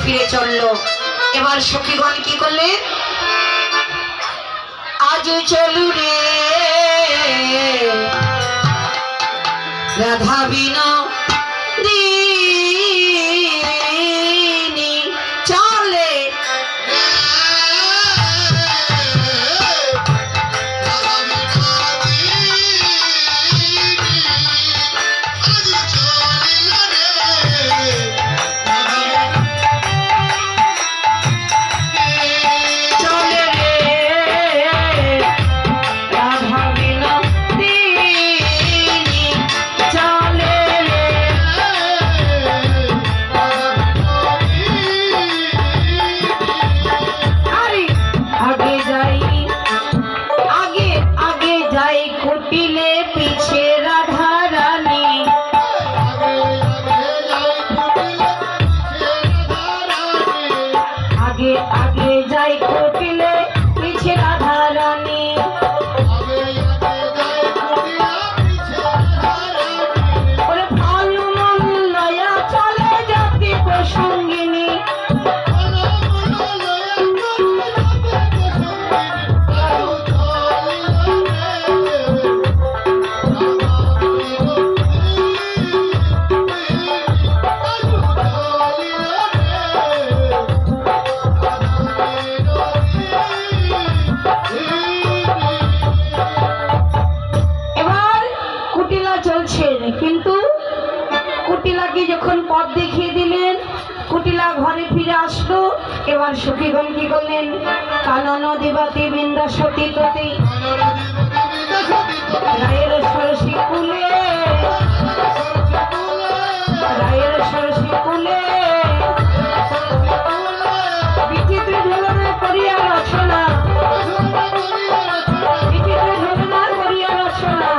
ফিরে চললো। এবার সখীগণ কি করলেন, আজ চলু রে রাধা বিনোদিনী চলে। কিন্তু কুটিলাকে যখন পথ দেখিয়ে দিলেন, কুটিলা ঘরে ফিরে আসলো। এবার সখীগণ কি করলেন, কানন দিবাতি বিন্দাসতি ততি রায়ের সরসী কুলে, রায়ের সরসী কুলে বিচিত্র ধরনের করিয়া রচনা, বিচিত্র ধরনের করিয়া রচনা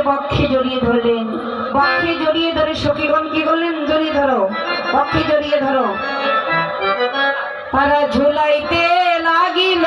বক্ষে জড়িয়ে ধরলেন। বক্ষে জড়িয়ে ধরে সখীগণ কি করলেন, জড়িয়ে ধরো, বক্ষে জড়িয়ে ধরো। তারা ঝুলাইতে লাগিল